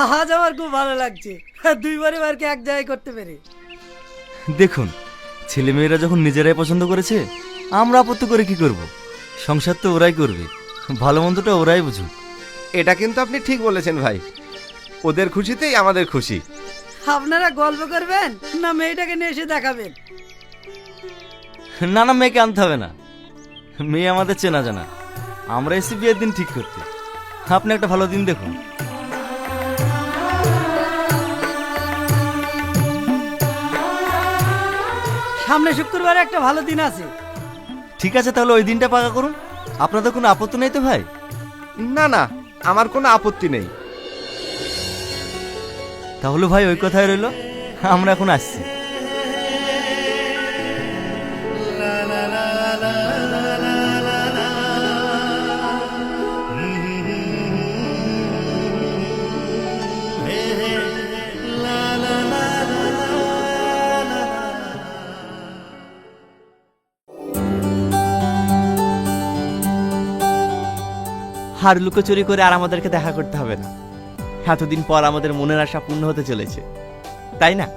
আজ আমার খুব ভালো লাগছে, দুই পরিবারকে এক জায়গায় করতে পেরে। দেখুন, ছেলেমেয়েরা যখন নিজেরাই পছন্দ করেছে, আমরা আপত্তি করে কি করব? সংসার তো ওরাই করবে, ভালো মন্দটা ওরাই বুঝুক। এটা কিন্তু আপনি ঠিক বলেছেন ভাই, ওদের খুশিতেই আমাদের খুশি। আপনারা গল্প করবেন না মেয়েটাকে নিয়ে এসে দেখাবেন? না না, মেয়েকে আনতে হবে না, মেয়ে আমাদের চেনা জানা। আমরা এসে বিয়ের দিন ঠিক করতে, আপনি একটা ভালো দিন দেখুন। সামনে শুক্রবারে একটা ভালো দিন আছে। ঠিক আছে, তাহলে ওই দিনটা পাকা করুন। আপনাদের কোনো আপত্তি নেই তো ভাই? না না, আমার কোনো আপত্তি নেই। তাহলে ভাই ওই কথাই রইলো, আমরা এখন আসছি। আর লুকোচুরি করে আর আমাদেরকে দেখা করতে হবে না। এতদিন পর আমাদের মনের আশা পূর্ণ হতে চলেছে, তাই না?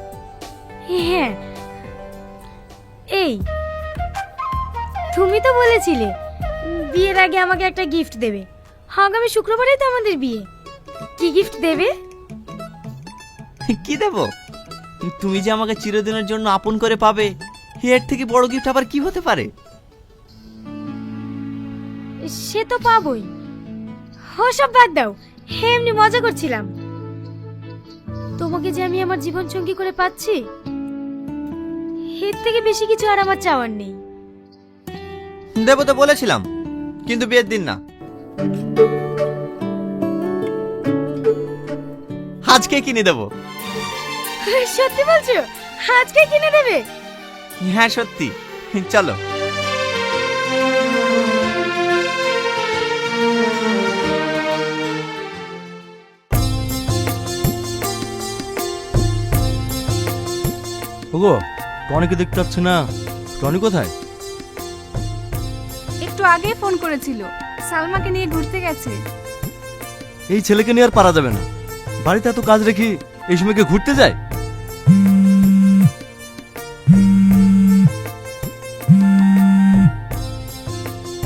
হ্যাঁ। এই, তুমি তো বলেছিলে বিয়ের আগে আমাকে একটা গিফট দেবে। আগামী শুক্রবারেই তো আমাদের বিয়ে। কি গিফট দেবে? কি দেব? তুমি যে আমাকে চিরদিনের জন্য আপন করে পাবে, এর থেকে বড় গিফট আবার কি হতে পারে? সে তো পাবোই। ওসব বাদ দাও, এমনি মজা করছিলাম। তোমাকে যে আমি আমার জীবন সঙ্গী করে পাচ্ছি, এর থেকে বেশি কিছু আর আমার চাওয়ার নেই। দেব তো বলেছিলাম, কিন্তু বিয়ের দিন না। আজকে কিনে দেব। সত্যি বলছো? আজকে কিনে দেবে? হ্যাঁ সত্যি, চলো। ওগো, টনিকে দেখতে পাচ্ছি না। টনি কোথায়? একটু আগে ফোন করেছিল, সালমাকে নিয়ে ঘুরতে গেছে। এই ছেলেকে নিয়ে আর পারা যাবে না। বাড়িতে এত কাজ রেখে এই সময়কে ঘুরতে যায়?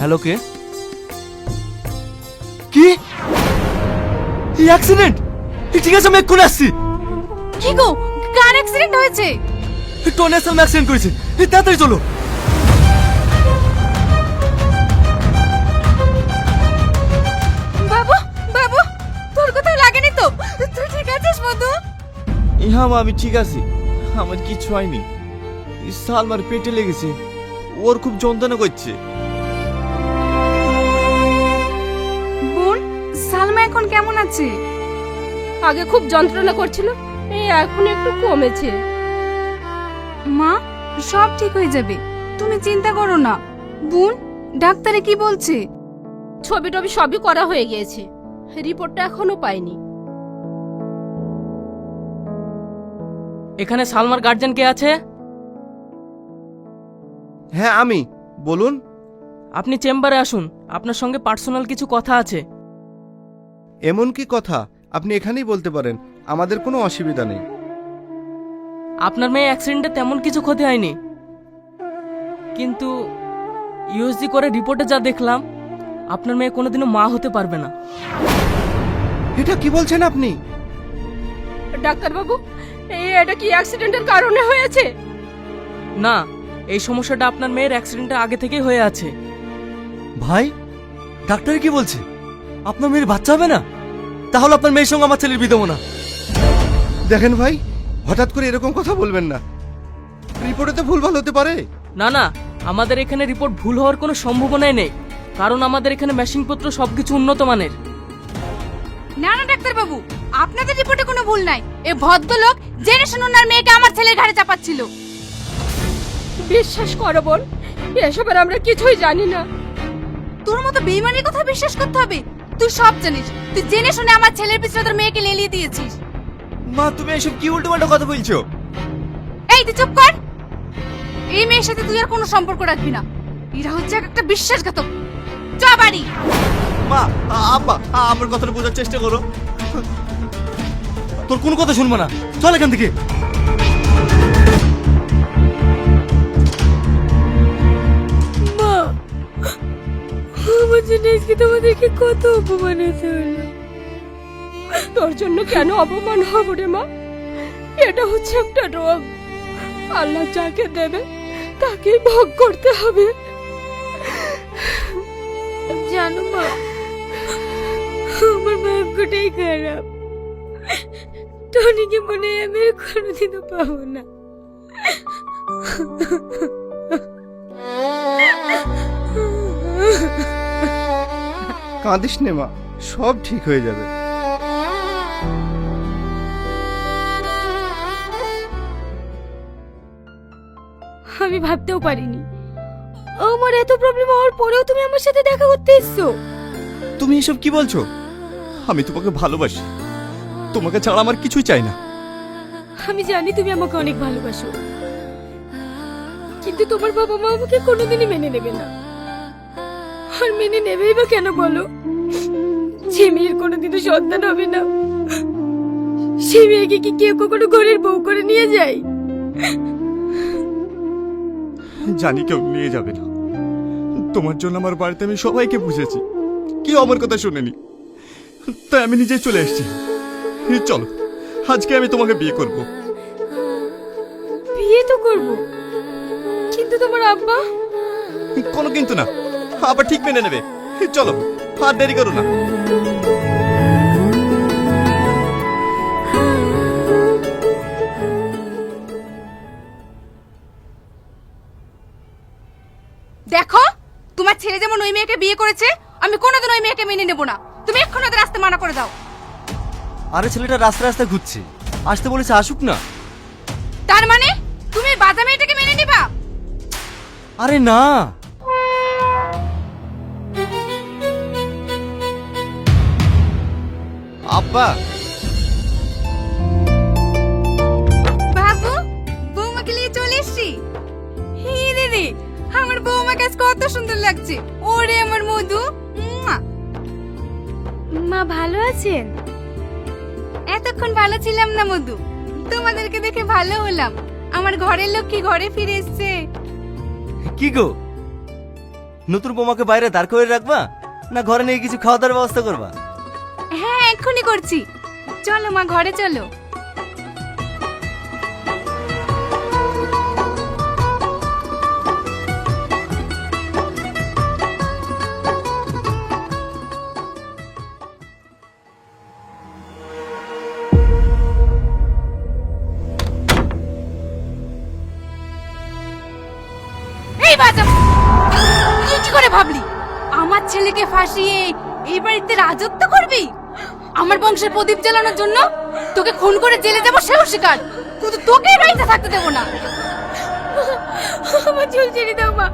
হ্যালো, কে? কি অ্যাক্সিডেন্ট? ঠিক আছে, আমি এক্ষুনি আসছি। কি গো, কার অ্যাক্সিডেন্ট হয়েছে? টনি সালমা অ্যাক্সিডেন্ট করেছে, তাড়াতাড়ি চলো। বাবু, বাবু, তোর কোথাও লাগেনি তো? তুই ঠিক আছিস মধু? হ্যাঁ মা, আমি ঠিক আছি, আমার কিছু হয়নি। সালমার পেটে লেগেছে, ওর খুব যন্ত্রণা করছে। বোন, সালমা এখন কেমন আছে? আগে খুব যন্ত্রণা করছিল, এই এখন একটু কমেছে। মা, সব ঠিক হয়ে যাবে, তুমি চিন্তা করো না। বোন, ডাক্তারে কি বলছে? ছবি টবি সবই করা হয়ে গিয়েছে, রিপোর্টটা এখনো পাইনি। এখানে সালমার গার্জিয়ান কে আছে? হ্যাঁ আমি, বলুন। আপনি চেম্বারে আসুন, আপনার সঙ্গে পার্সোনাল কিছু কথা আছে। এমন কি কথা? আপনি এখানেই বলতে পারেন, আমাদের কোনো অসুবিধা নেই। আপনার মেয়ে অ্যাক্সিডেন্টে তেমন কিছু ক্ষতি হয়নি, কিন্তু ইউএসজি করে রিপোর্টে যা দেখলাম, আপনার মেয়ে কোনোদিনও মা হতে পারবে না। এটা কি বলছেন আপনি? ডাক্তারবাবু, এটা কি অ্যাক্সিডেন্টের কারণে হয়েছে? না, এই সমস্যাটা আপনার মেয়ের অ্যাক্সিডেন্টের আগে থেকেই হয়ে আছে। ভাই, ডাক্তার কি বলছে? আপনার মেয়ের বাচ্চা হবে না? তাহলে আপনার মেয়ের সঙ্গে আমার ছেলের বিয়ে দেবো না। দেখেন ভাই, হঠাৎ করে এরকম কথা বলবেন না, রিপোর্টে তো ভুলভাল হতে পারে। না না, আমাদের এখানে রিপোর্ট ভুল হওয়ার কোনো সম্ভাবনাই নেই, কারণ আমাদের এখানে মেশিনপত্র সবকিছু উন্নত মানের। না না ডাক্তার বাবু, আপনাদের রিপোর্টে কোনো ভুল নাই। এ ভদ্রলোক জেনে শুনে ওনার মেয়েকে আমার ছেলের ঘাড়ে চাপাচ্ছিল। বিশ্বাস করো বোন, এসবের আমরা কিছুই জানি না। তোর মতো বেইমানের কথা বিশ্বাস করতে হবে? তুই সব জানিস, তুই জেনে শুনে আমার ছেলের পিছনে তোর মেয়েকে লেলিয়ে দিয়েছিস। মা, তুমি এসব কি উল্টোপাল্টা কথা বলছো? এই তুই চুপ কর। এই মেয়ের সাথে তুই আর কোনো সম্পর্ক রাখবি না। এরা হচ্ছে একটা বিশ্বাসঘাতক। চ বাড়ি। মা, আব্বা, আমার কথাটা বোঝার চেষ্টা করো। তোর কোনো কথা শুনবো না, চল এখান থেকে। মা, আমার জন্য আজকে তোমাদেরকে কত অপমান হতে হলো। তোর জন্য কেন অপমান হবো রে মা? এটা হচ্ছে একটা রোগ, আল্লাহ যাকে দেবে তাকেই ভোগ করতে হবে। জানো মা, আমার ভাগ্যটাই খারাপ। টনিকে মনে হয় আমি আর কোনোদিনও পাবো না। কাঁদিস নে মা, সব ঠিক হয়ে যাবে। আমি ভাবতেও পারিনি আমার এত প্রবলেম হওয়ার পরেও তুমি আমার সাথে দেখা করতে এসছো। তুমি এসব কি বলছো? আমি তোমাকে ভালোবাসি, তোমাকে ছাড়া আমার কিছুই চাই না। আমি জানি তুমি আমাকে অনেক ভালোবাসো, কিন্তু তোমার বাবা মা আমাকে কোনোদিনই মেনে নেবে না। আর মেনে নেবেই বা কেন বলো? যে মেয়ের কোনোদিনও সন্তান হবে না, সেই মেয়েকে কি কেউ কখনো ঘরের বউ করে নিয়ে যায়? জানি কেউ নিয়ে যাবে না। তোমার জন্য আমার বাড়িতে আমি সবাইকে বুঝেছি, কেউ আমার কথা শুনেনি, তাই আমি নিজেই চলে এসেছি। চলো, আজকে আমি তোমাকে বিয়ে করব। বিয়ে তো করবো, কিন্তু তোমার আব্বা? কোনো কিন্তু না, আবার ঠিক মেনে নেবে। চলো, আর দেরি করো না। দেখো, তোমার ছেলে যেমন ওই মেয়েকে বিয়ে করেছে, আমি কোনোদিন ওই মেয়েকে মেনে নেব না। তুমি এক্ষুনি ওদের আসতে মানা করে দাও। আরে ছেলেটা রাস্তা রাস্তা ঘুরছে, আসতে বলেছে, আসুক না। তার মানে তুমি এই বাজা মেয়েটাকে মেনে নিবা? আরে না, আব্বা, বাবু, বৌমাকে নিয়ে চলে এসছি। হে দিদি, আমার বৌমাকে আজ কত সুন্দর লাগছে। ওরে আমার মধু। মুয়া। মা ভালো আছেন? এতক্ষণ ভালো ছিলাম না মধু, তোমাদেরকে দেখে ভালো হলাম। আমার ঘরের লোক কি ঘরে ফিরে এসছে। কি গো, নতুন বোমাকে বাইরে দাঁড় করে রাখবা না ঘরে নিয়ে কিছু খাওয়া দাওয়ার ব্যবস্থা করবা? হ্যাঁ, এক্ষুনি করছি। চলো মা, ঘরে চলো। এই বাজা, তুই কি করে ভাবলি আমার ছেলেকে ফাঁসিয়ে এই বাড়িতে রাজত্ব করবি? আমার বংশের প্রদীপ জ্বালানোর জন্য তোকে খুন করে জেলে যাবো সেও শিকার, কিন্তু তোকে এই বাড়িতে থাকতে দেবো না। আমার চুল ছেড়ে দাও মা,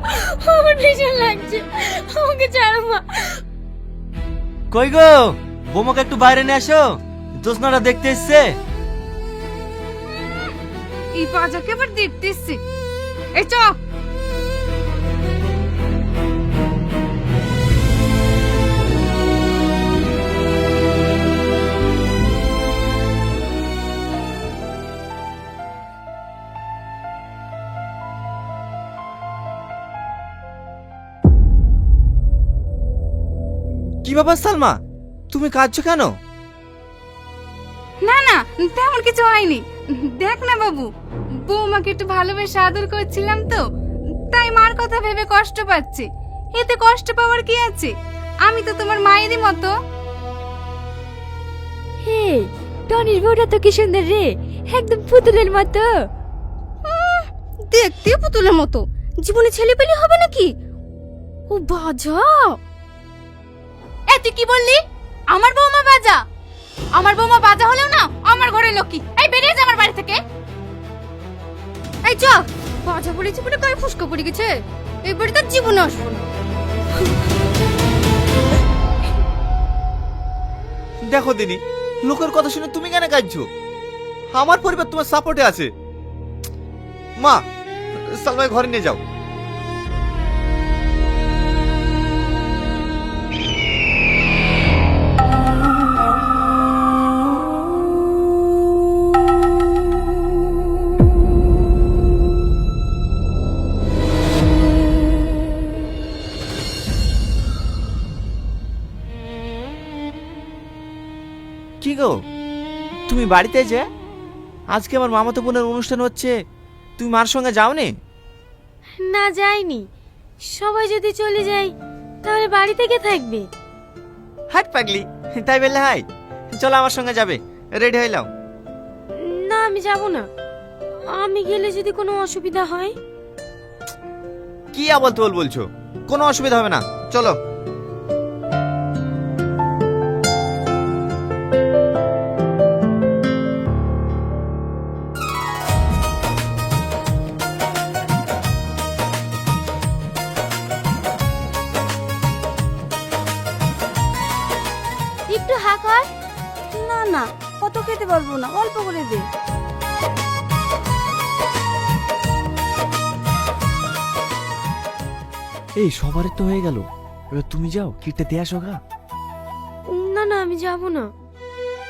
আমার ভীষণ লাগছে, আমাকে ছাড়ো মা। কই গো, বোমাকে একটু বাইরে নিয়ে আসো, জোসনারা দেখতে এসছে। এই বাজাকে আবার দেখতে এসছে। এই চ। কি ব্যাপার সালমা, তুমি কাঁদছো কেন? না না, তেমন কিছু হয়নি। দেখ না বাবু, বৌমাকে একটু ভালোবেসে আদর করছিলাম তো, তাই মার কথা ভেবে কষ্ট পাচ্ছে। এতে কষ্ট পাওয়ার কি আছে? আমি তো তোমার মায়েরই মতো। হে, টনির বউটা তো কি সুন্দর রে, একদম পুতুলের মতো। দেখতে পুতুলের মতো, জীবনে ছেলেপেলে হবে নাকি? ও বাজা। তুই কি বললি? আমার বৌমা বাজা? আমার বৌমা বাজা হলেও না আমার ঘরের লক্ষ্মী। এই বেরিয়ে যা আমার বাড়ি থেকে। এই চ। বাজা বলেছি বলে গায়ে ফুসকা পড়ে গেছে, এই বাড়িতে জীবনে আসবো না। দেখো দিনি, লোকের কথা শুনে তুমি কেন কাঁদছো? আমার পরিবার তোমার সাপোর্টে আছে। মা, সালমাকে ঘরে নিয়ে যাও। গো, তুমি বাড়িতে যে আজকে আমার মামাতো বোনের অনুষ্ঠান হচ্ছে, তুমি মার সঙ্গে যাওনি? না যাইনি, সবাই যদি চলে যায় তাহলে বাড়ি থেকে থাকবে। হাট পাগলি, তাই বললে হাই, চলো আমার সঙ্গে যাবে, রেডি হয়ে নাও। না আমি যাব না, আমি গেলে যদি কোনো অসুবিধা হয়। কি আবল তোল বলছো, কোনো অসুবিধা হবে না, চলো। একটু হা কর। না না, কত খেতে পারবো না, অল্প করে দে। এই সবারই তো হয়ে গেল, এবার তুমি যাও, কিটটা দিয়ে আসো গা। না না আমি যাব না।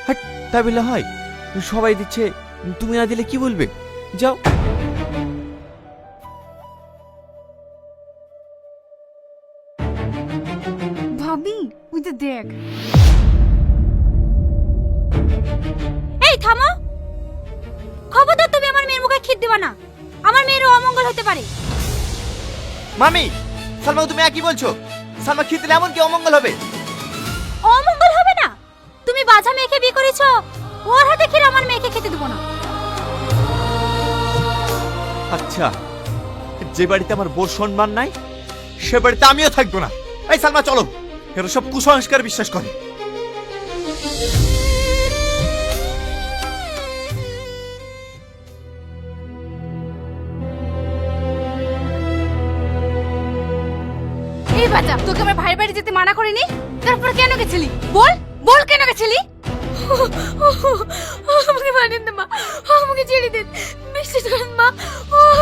হাট, তাই বললে হয়? সবাই দিচ্ছে, তুমি না দিলে কি বলবে? যাও। ভাবি ওই যে দেখ। এই থামো, খবরদার তুমি আমার মেয়ের মুখে খিদ দিবা না, আমার মেয়েরও অমঙ্গল হতে পারে। মামি, সালমা তুমি কি বলছো? সালমা খিদলে এমন কি অমঙ্গল হবে? অমঙ্গল হবে না? তুমি বাজা মেয়েকে বিয়ে করেছো, ওর হাতে খেলে আমার মেয়েকে খেতে দেবো না। আচ্ছা, যে বাড়িতে আমার বোর সম্মান নাই সে বাড়িতে আমিও থাকবো না। এই সালমা চলো, এরা সব কুসংস্কার বিশ্বাস করে। এই বাজা, তোকে আমার ভাইয়ের বাড়ি যেতে মানা করিনি, তারপর কেন গেছিলি? বল বল কেন গেছিলি? আমাকে মানেন না মা, আমাকে ছেড়ে দিন, বিশ্বাস করেন মা,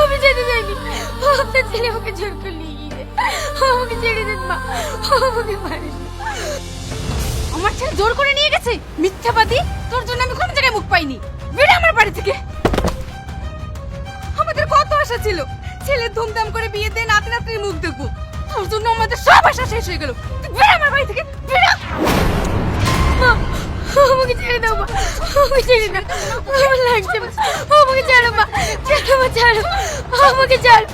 আমি যেতে চাইনি, আপনার ছেলে আমাকে জোর করে নিয়ে গিয়ে, আমাকে ছেড়ে দিন মা, আমাকে মানেন না। আমার ছেলে জোর করে নিয়ে গেছে? মিথ্যাবাদী, তোর জন্য আমি কোনো জায়গায় মুখ পাইনি, বেরো আমার বাড়ি থেকে। আমাদের কত আশা ছিল, ছেলের ধুমধাম করে বিয়ে দিয়ে নাতি নাতনির মুখ দেখবো, তোর জন্য আমাদের সব আশা শেষ হয়ে গেল। তুই বেরো আমার বাড়ি থেকে, বেরো। মা, আমাকে ছেড়ে দাও মা, আমাকে ছেড়ে দাও, আমার লাগছে মা, আমাকে ছাড়ো মা, ছাড়ো মা, ছাড়ো, আমাকে ছাড়ো।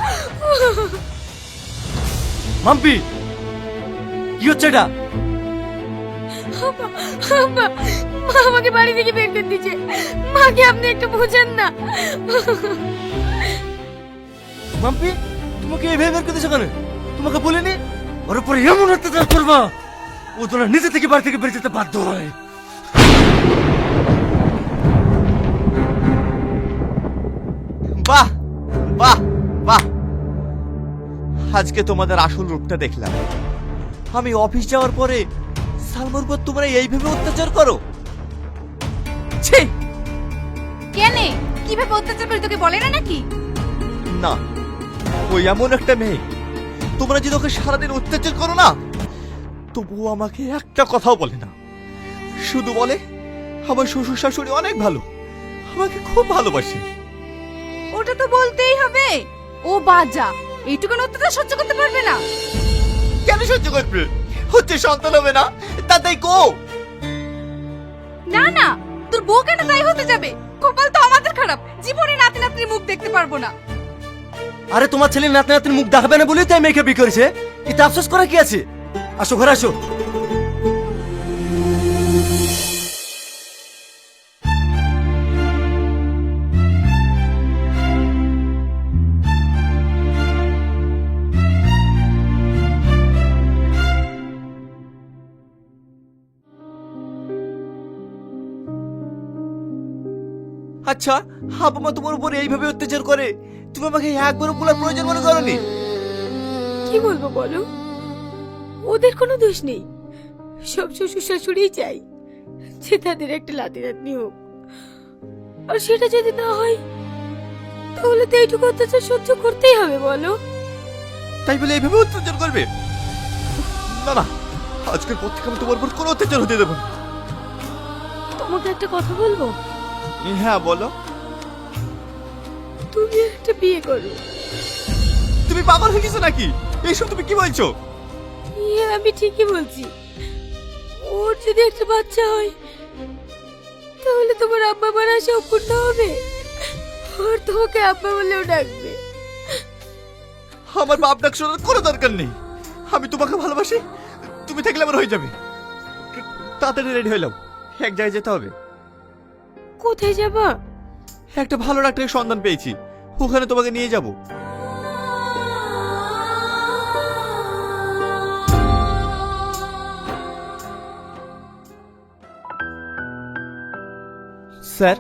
মাম্পি, কি হচ্ছে এটা? মা, মা আমাকে বাড়ি থেকে বের করে দিচ্ছে, মাকে আপনি একটু বোঝেন না। মাম্পি, তোমাকে এইভাবে বের করে দিয়েছে কেন? তোমাকে বলিনি ওর উপরে এমন অত্যাচার করবা ও তোরা নিজে থেকে বাড়ি থেকে বেরিয়ে যেতে বাধ্য হয়। বাহ বাহ বাহ, আজকে তোমাদের আসল রূপটা দেখলাম। আমি অফিস যাওয়ার পরে সালমার উপর তোমরা এইভাবে অত্যাচার করো? ছি! কেনে কিভাবে অত্যাচার করে তোকে বলে না নাকি? না, ওই এমন একটা মেয়ে, তোমরা যদি ওকে সারাদিন অত্যাচার করো না, তবুও আমাকে একটা কথাও বলে না, শুধু বলে আমার শ্বশুর শাশুড়ি অনেক ভালো, আমাকে খুব ভালোবাসে। ওটা তো বলতেই হবে, ও বাজা, এইটুকু অত্যাচার সহ্য করতে পারবে না। কেন সহ্য করবে? হচ্ছে সন্তান হবে না, তাতেই কো। না না, তোর বউ কেন তাই হতে যাবে? কপাল তো আমাদের খারাপ, জীবনে নাতি নাতনির মুখ দেখতে পারবো না। আরে তোমার ছেলে নাতি নাতির মুখ দেখাবে না বলেই তাই মেয়েকে বিয়ে করেছে, এতে আফসোস করা কি আছে? আসো ঘরে আসো। আচ্ছা, হাবু মা তোমার উপর এইভাবে অত্যাচার করে, তুমি আমাকে একবারও বলার প্রয়োজন মনে করনি? কি বলবো বলো, ওদের কোনো দোষ নেই, সব শ্বশুর শাশুড়ি চাই যে তাদের একটা লাতি নাতনি হোক, আর সেটা যদি না হয় তাহলে তো এইটুকু অত্যাচার সহ্য করতেই হবে বলো। তাই বলে এইভাবে অত্যাচার করবে? না না, আজকের পর থেকে আমি তোমার উপর কোনো অত্যাচার হতে দেবো না। তোমাকে একটা কথা বলবো? হ্যাঁ বলো। তুমি একটা বিয়ে করো। তুমি পাগল হয়ে গেছো নাকি? এইসব তুমি কি বলছো? আমি ঠিকই বলছি, ওর যদি একটা বাচ্চা হয় তাহলে তোমার আব্বা মার আশা অপূর্ণ হবে, আর তোমাকে আব্বা বলেও ডাকবে। আমার বাপ ডাক শোনার কোনো দরকার নেই। আমি তোমাকে ভালোবাসি, তুমি থাকলে আমার হয়ে যাবে। তাড়াতাড়ি রেডি হয়ে নাও, এক জায়গায় যেতে হবে। কোথায় যাবা? একটা ভালো ডাক্তারের সন্ধান পেয়েছি, ওখানে তোমাকে নিয়ে যাব। স্যার,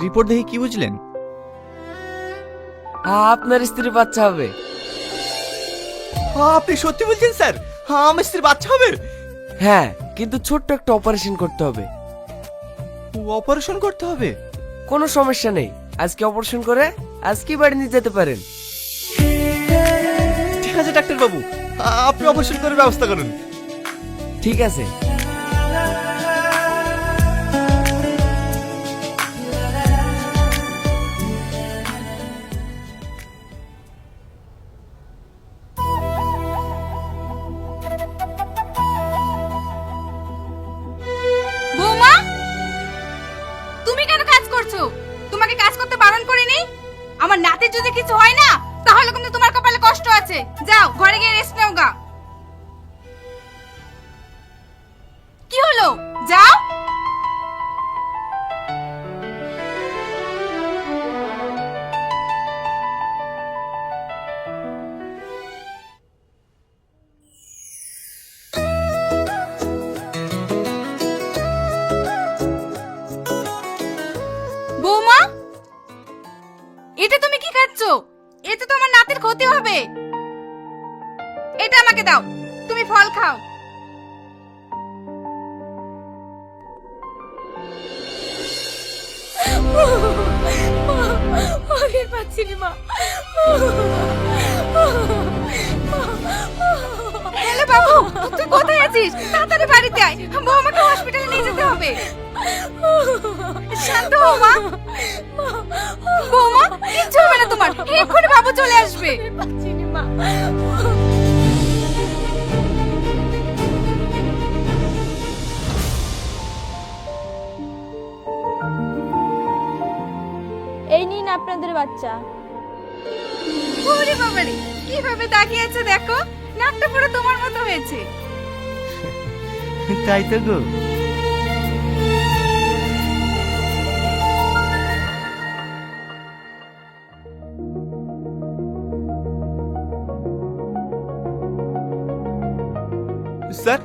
রিপোর্ট দেখে কি বুঝলেন? আপনার স্ত্রী বাচ্চা হবে। আপনি সত্যি বলছেন স্যার? আমার স্ত্রীর বাচ্চা হবে? হ্যাঁ, কিন্তু ছোট্ট একটা অপারেশন করতে হবে। অপারেশন করতে হবে? কোনো সমস্যা নেই, আজকে অপারেশন করে আজকেই বাড়ি নিয়ে যেতে পারেন। ঠিক আছে ডাক্তার বাবু, আপনি অপারেশন করে ব্যবস্থা করুন। ঠিক আছে। বৌমা, তুমি কেন কাজ করছো? তোমাকে কাজ করতে বারণ করিনি? আমার নাতির যদি কিছু হয় না, তাহলে কিন্তু তোমার কপালে কষ্ট আছে। যাও ঘরে গিয়ে রেস্ট নাও গা। কি হলো? যাও। বৌমা, এটা তুমি কি খাচ্ছো? এতে তো আমার নাতির ক্ষতি হবে। এটা আমাকে দাও, তুমি ফল খাও। আমি আর পাচ্ছি না মা। হ্যালো বাবু, তুই কোথায় আছিস? তাড়াতাড়ি বাড়িতে আয়, বৌমাকে হসপিটালে নিয়ে যেতে হবে। শান্ত হও মা। বৌমা, কিচ্ছু হবে না তোমার, এক্ষুনি বাবু চলে আসবে। পাচ্ছি না মা। এই নিন আপনাদের বাচ্চা। ওরে বাবারে, কিভাবে তাকিয়ে আছে দেখো, নাকটা পুরো তোমার মতো হয়েছে। তাই তো গো। স্যার,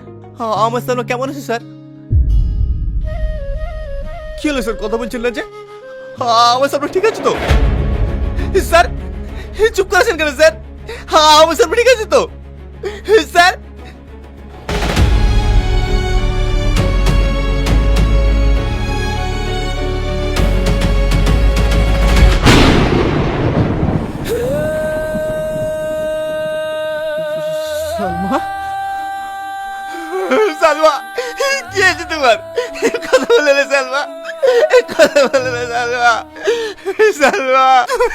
আমার সামনে কেমন আছে স্যার? কি হলো স্যার, কথা বলছেন না যে? আমার সামনে ঠিক আছে তো স্যার? চুপ করেছেন কেন স্যার? আমার সামনে ঠিক আছে তো স্যার? সালমা, সালমা, কি হয়েছে তোমার? কথা বলে না সালমা, কথা বলে না সালমা। সালমা,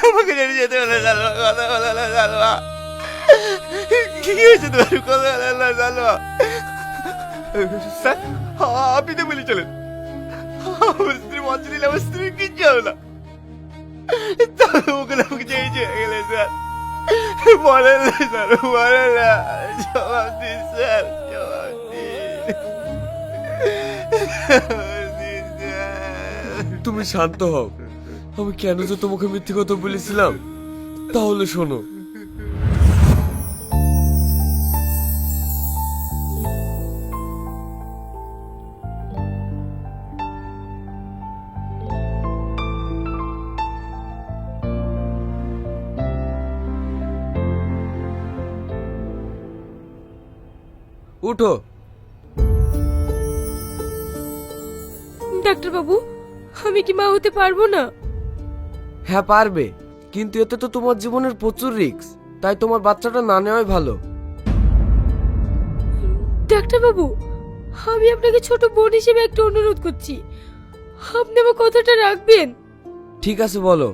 আমাকে ছেড়ে যেতে বলে সালমা, কথা বলে না সালমা। কি হয়েছে তোমার? কথা বলে না সালমা। স্যার, আপনি তো বলে চলেন, আমার স্ত্রী বাঁচে নিলে আমার স্ত্রী কিচ্ছু হবে না। তাহলে ওখানে আমাকে ছেড়ে চলে গেলে স্যার। বলেন না স্যার, বলেন না, জবাব দিন স্যার, জবাব দিন। তুমি শান্ত হও। আমি কেন যে তোমাকে মিথ্যে কথা বলেছিলাম তাহলে শোনো। উঠো। ডাক্তার বাবু, আমি কি মা হতে পারবো না? হ্যাঁ পারবে, কিন্তু এতে তো তোমার জীবনের প্রচুর রিস্ক, তাই তোমার বাচ্চাটা না নেওয়াই ভালো। ডাক্তার বাবু, আমি আপনাকে ছোট বোন হিসেবে একটা অনুরোধ করছি, আপনি আমার কথাটা রাখবেন। ঠিক আছে বলো।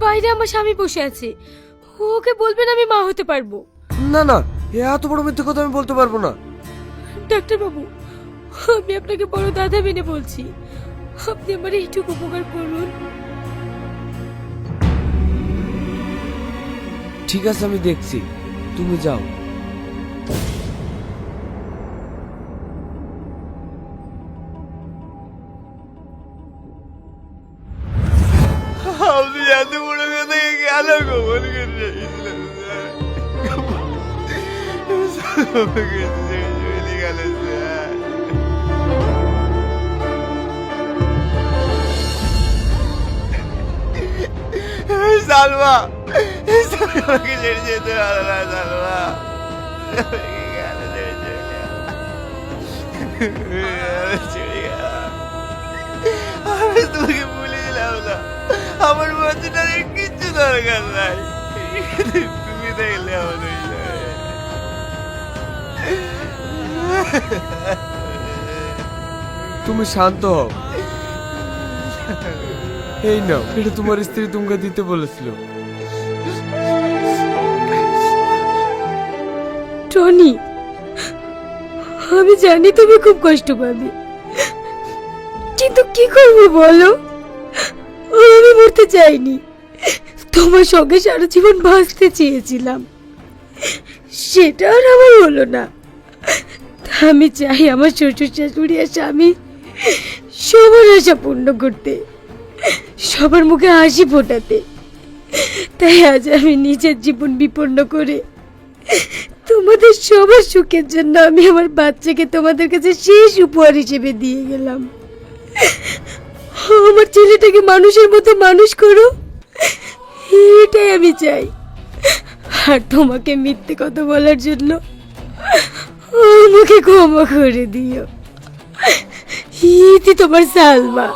বাইরে আমার স্বামী বসে আছে, ওকে বলবেন আমি মা হতে পারবো। না না, এত বড় মিথ্যে কথা আমি বলতে পারবো না। ডাক্তার বাবু, আমি আপনাকে বড় দাদা মেনে বলছি, আপনি আমার এইটুকু উপকার করুন। ঠিক আছে, আমি দেখছি, তুমি যাও। আপনি এত বড় কথা কেন গোপন করে রেখেছিলেন স্যার? আমাকে চলে গেল স্যার। সালমা, আমাকে ছেড়ে যেতে পারো না সালমা। আমাকে কেন ছেড়ে চলে গেল? আমি তোমাকে ভুলে দিলাম না, আমার বাচ্চাটার কিচ্ছু দরকার নাই, তুমি দেখলে আমার হয়ে যাবে। তুমি শান্ত হও। এই নাও, এটা তোমার স্ত্রী তোমাকে দিতে বলেছিল। টনি, আমি জানি তুমি খুব কষ্ট পাবে, কিন্তু কি করবো বলো? আমি মরতে চাইনি, তোমার সঙ্গে সারা জীবন বাঁচতে চেয়েছিলাম, সেটা আর আমার হলো না। আমি চাই আমার শ্বশুর শাশুড়ি আর স্বামী সবার আশা পূর্ণ করতে, সবার মুখে হাসি ফোটাতে। তাই আজ আমি নিজের জীবন বিপন্ন করে তোমাদের সবার সুখের জন্য আমি আমার বাচ্চাকে তোমাদের কাছে শেষ উপহার হিসেবে দিয়ে গেলাম। আমার ছেলেটাকে মানুষের মতো মানুষ করো, এটাই আমি চাই। আর তোমাকে মিথ্যে কথা বলার জন্য আমাকে ক্ষমা করে দিও। ইতি তোমার সালমা।